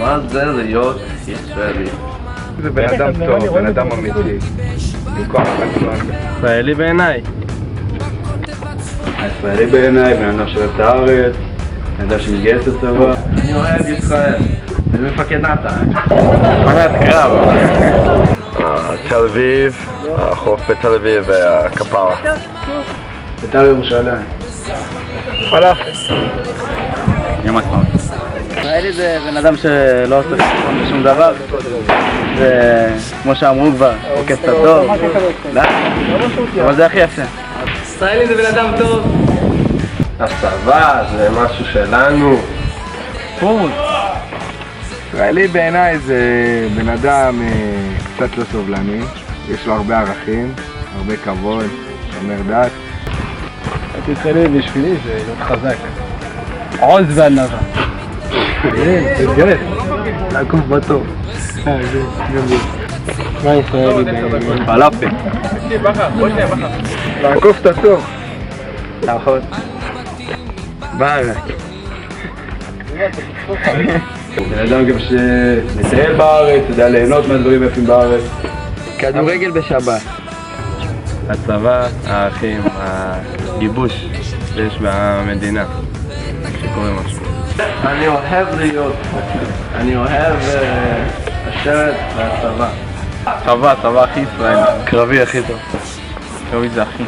מה זה להיות ישראלי? זה בן אדם טוב, בן אדם אמיתי. עם כוח רצון. ישראלי בעיניי. הישראלי בעיניי, בן אדם שאוהב את הארץ, בן אדם שמתגייס לצבא. אני אוהב ישראל. אני מפקד נתן. מפקד קרב. תל אביב, החוף בתל אביב והכפרה. בית"ר ירושלים. פלאפל. יום עצמאות. ישראלי זה בן אדם שלא עושה שום דבר. וכמו שאמרו כבר, עוקץ את הטוב. אבל זה הכי יפה. ישראלי זה בן אדם טוב. הצבא זה משהו שלנו. פורמוס. ישראלי בעיניי זה בן אדם קצת לא סובלני. יש לו הרבה ערכים, הרבה כבוד, שומר דת. ישראלי בשבילי זה להיות חזק. עוז וענווה. תתגרס, לעקוף בתור. מה ישראלי בעיניי? פלאפל. לעקוף את התור. נכון. בארץ. בן אדם גם שמטייל בארץ, יודע ליהנות מהדברים יפים בארץ. כדורגל בשבת. הצבא, האחים, הגיבוש שיש במדינה שקורה משהו. אני אוהב להיות, אני אוהב השרת והצבא. צבא הכי ישראלי. קרבי הכי טוב. קרבי זה הכי.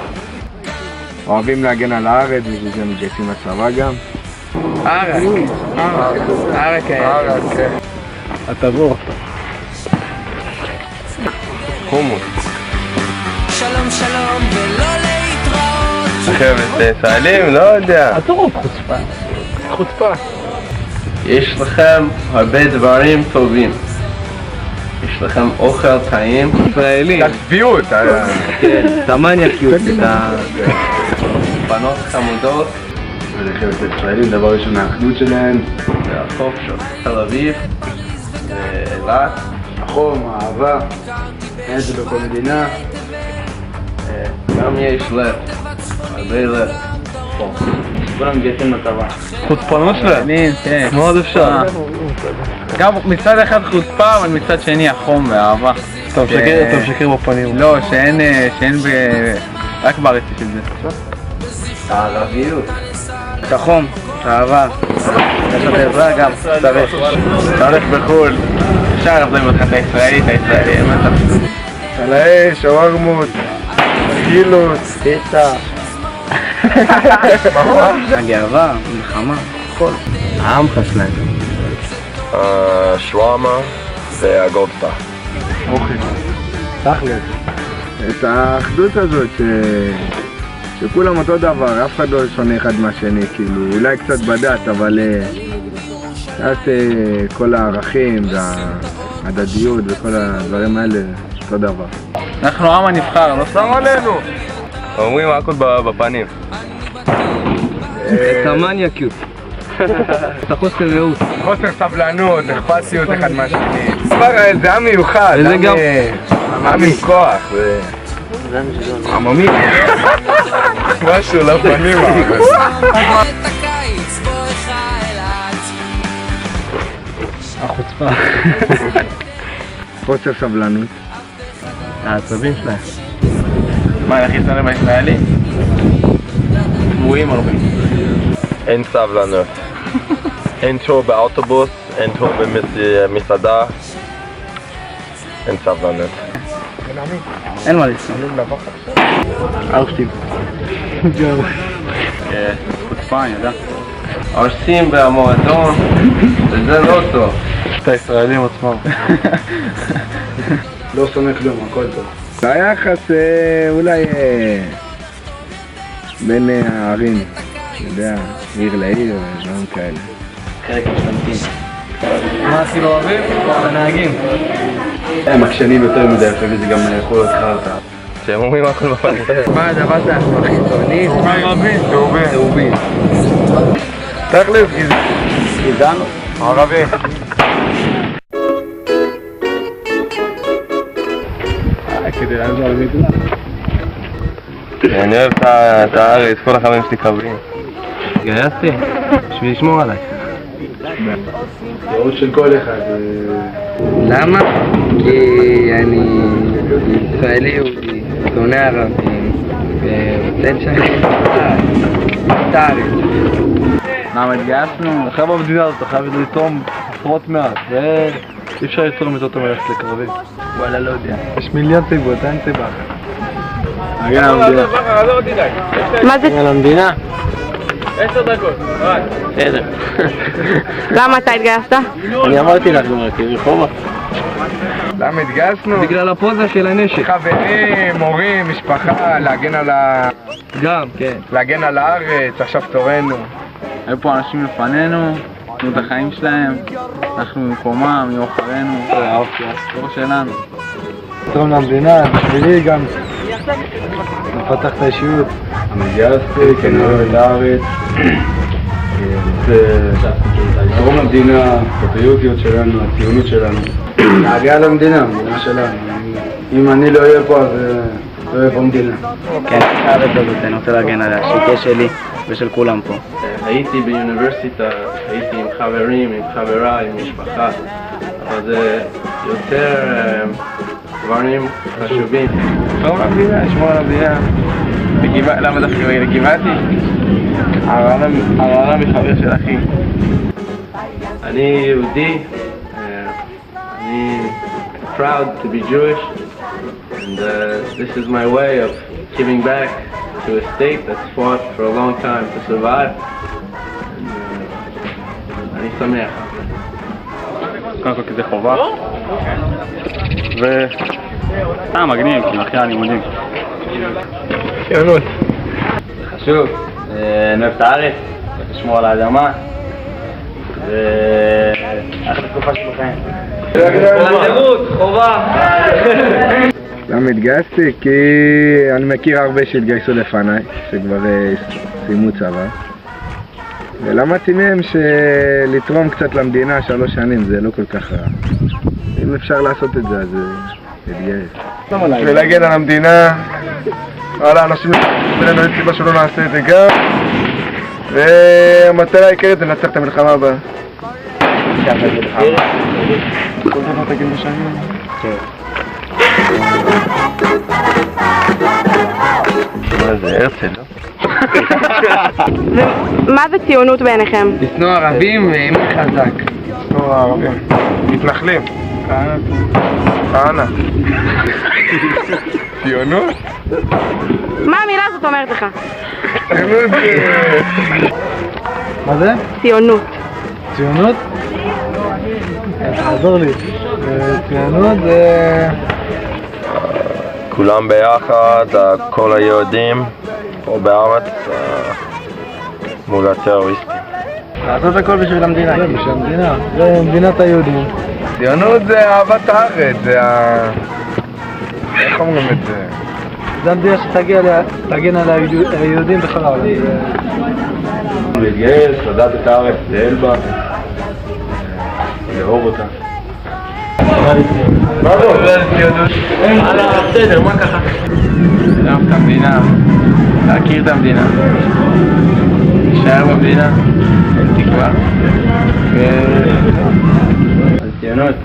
אוהבים להגן על הארץ, בשביל זה מתגייסים לצבא גם. ערק. כן. הטבור. חומוס. שלום שלום ולא להתראות. חבר'ה ישראלים? לא יודע. הטור חוצפה. חוצפה. יש לכם הרבה דברים טובים. יש לכם אוכל טעים. ישראלי. הצביעות. את המניאקיות. בנות חמודות. ולחיות ישראלים, דבר ראשון האחדות שלהם. והחוף של תל אביב. ואילת. החום, האהבה. אין זה בכל מדינה. גם יש לב. הרבה לב. כולם מתגייסים לצבא. חוצפנות שלהם. כן. מאוד אפשר. גם מצד אחד חוצפה, אבל מצד שני החום והאהבה. אתה משקר בפנים. לא, שאין רק בארץ יש את זה. הערביות. את החום, את האהבה. יש לך עזרה גם, צריך. אתה הולך בחו"ל. אפשר להחזיר אותך את הישראלית, מה אתה חושב? על האש, שווארמות, גילות, פיצה. הגאווה, מלחמה, הכל. העמך שלהם. שווארמה והגולדסטאר. אוכל. תכל'ס. את האחדות הזאת שכולם אותו דבר, אף אחד לא שונה אחד מהשני, כאילו, אולי קצת בדת, אבל קצת כל הערכים וההדדיות וכל הדברים האלה, אותו דבר. אנחנו עם הנבחר, לא שם עלינו. אומרים הכל בפנים. את המניאקיות. את החוסר רעות. חוסר סבלנות, אכפתיות אחד מהשני. זה עם מיוחד, עם עם כוח. עממי. משהו לפנים. החוצפה. חוסר סבלנות. העצבים שלהם. מה, הכי שונא בישראלי? צבועים הרבה. אין סבלנות. אין תור באוטובוס, אין תור במסעדה. אין סבלנות. אין מה לסתום. ארשטים. חוצפה, אני יודע. עושים במועדון, וזה לא טוב. את הישראלים עצמם. לא שונא כלום, הכל טוב. היחס אולי בין הערים, אתה יודע, עיר לעיר ודברים כאלה. חלק משתמטים. מה הכי לא אוהבים? הנהגים. הם עקשנים יותר מדי, לפעמים זה גם יכול להיות חרטא. שהם אומרים הכל בפנים. מה הדבר הכי טוני? ערבי, צהובים. תכל'ס גזען? ערבי. כדי לעזור למדינה. אני אוהב את הארץ, כל החברים שלי קרבים. התגייסתי בשביל לשמור עליי. ייעוד של כל אחד. למה? כי אני ישראלי יהודי, שונא ערבים, ורוצה לשנות את הארץ. למה התגייסנו? אחרי במדינה הזאת אתה חייב לתרום עשרות מעט, ואי אפשר לתרום את אותו מלכת לקרבי. וואלה, לא יודע. יש מיליון סיבות, אין סיבה. הגן על המדינה. מה זה? הגן על המדינה? 10 דקות, רק. בסדר. למה אתה התגייסת? אני אמרתי לך, כי רחובה. למה התגייסנו? בגלל הפוזה של הנשק. חברים, הורים, משפחה, גם, כן. להגן על הארץ, עכשיו תורנו. היו פה אנשים לפנינו, תנו את החיים שלהם, אנחנו במקומם, יהיו אחרינו, דור שלנו. לתרום למדינה, בשבילי גם. לפתח את האישיות. התגייסתי כנראה את הארץ, לתרום למדינה, הפטריוטיות שלנו, הציונות שלנו. להגיע למדינה, המדינה שלנו. אם אני לא אהיה פה, אז לא יהיה פה מדינה. כן, הארץ הזאת, אני רוצה להגן עליה, שהיא תהיה שלי ושל כולם פה. הייתי באוניברסיטה, הייתי עם חברים, עם חברה, עם משפחה, אבל זה יותר דברים חשובים. לתרום למדינה, לשמור על המדינה. למה דווקא לגבעתי? הרעלה מחבר של אחי. אני יהודי, אני proud to be Jewish, and this is my way of giving back to a state that's fought for a long time to survive. אני שמח. קודם כל כי זה חובה. מגניב, כי אחרי הלימודים. ציונות. זה חשוב. אני אוהב את הארץ, לשמור על האדמה. אחרי תקופה של חיים. חובה. למה התגייסתי? כי אני מכיר הרבה שהתגייסו לפניי, שכבר סיימו צבא. ולמדתי מהם שלתרום קצת למדינה 3 שנים זה לא כל כך רע. אם אפשר לעשות את זה, אז להתגייס. ולהגן על המדינה, וואלה, אנשים בינינו אין סיבה שלא נעשה את זה גם. והמטרה העיקרית זה לנצח את המלחמה הבאה. כל דבר תגיד בשנים. זה הרצל, לא? מה זה ציונות בעיניכם? לשנוא ערבים ואימון חזק. לשנוא ערבים. מתנחלים. כהנא. ציונות? מה המילה הזאת אומרת לך? ציונות זה... מה זה? ציונות. ציונות? תעזור לי. ציונות זה... כולם ביחד, כל היהודים פה בארץ מול הטרוריסטים. לעשות הכל בשביל המדינה. כן, בשביל המדינה. זה מדינת היהודים. ציונות זה אהבת הארץ, זה ה... איך אומרים את זה? זה המדינה שתגן על היהודים בכל העולם. להתגייס, לדעת את הארץ, לאהוב בה, לאהוב אותה. מה זה ציונות? בסדר, מה ככה? לאהוב את המדינה, להכיר את המדינה, להישאר במדינה, אין תקווה. ציונות.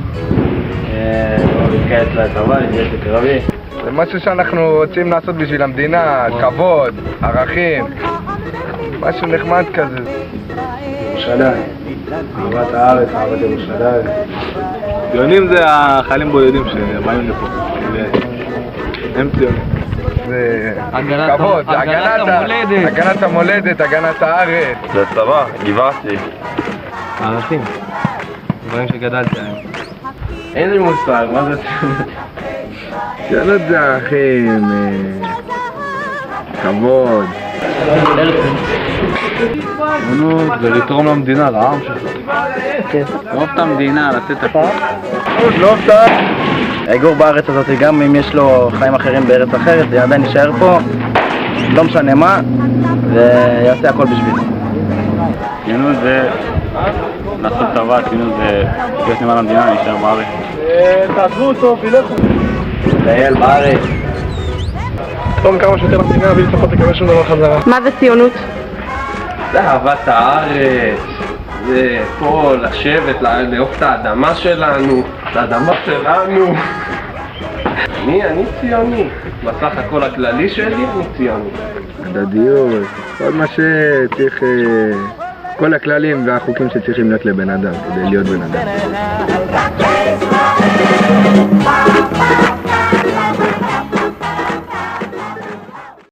להתגייס לצבא, להתגייס לקרבי. זה משהו שאנחנו רוצים לעשות בשביל המדינה, כבוד, ערכים, משהו נחמד כזה. ירושלים, אהבת הארץ, אהבת ירושלים. ציונים זה החיילים בודדים שבאים לפה. הם ציונים. זה כבוד, זה הגנת המולדת, הגנת הארץ. זה צבא, גבעתי. ערכים. דברים שגדלתי עליהם. אין לי מושג, מה זה ציונות? ציונות זה ערכים, כבוד. ציונות זה לתרום למדינה, לעם שלך. לאהוב את המדינה, לתת הכל. לא אופתע. יגור בארץ הזאת, גם אם יש לו חיים אחרים בארץ אחרת, זה עדיין יישאר פה, לא משנה מה, ויעשה הכל בשביל. ציונות זה לעשות צבא, ציונות זה להיות נאמן למדינה, להישאר בארץ. תעזבו אותו וילכו. לטייל בארץ. תום כמה שיותר למדינה בלי לצפות לקבל שום דבר חזרה. מה זה ציונות? זה אהבת הארץ, זה פה לשבת, לאהוב את האדמה שלנו, אני ציוני, בסך הכל הכללי שלי אני ציוני. הדדיות, כל מה שצריך, כל הכללים והחוקים שצריכים להיות לבן אדם, כדי להיות בן אדם.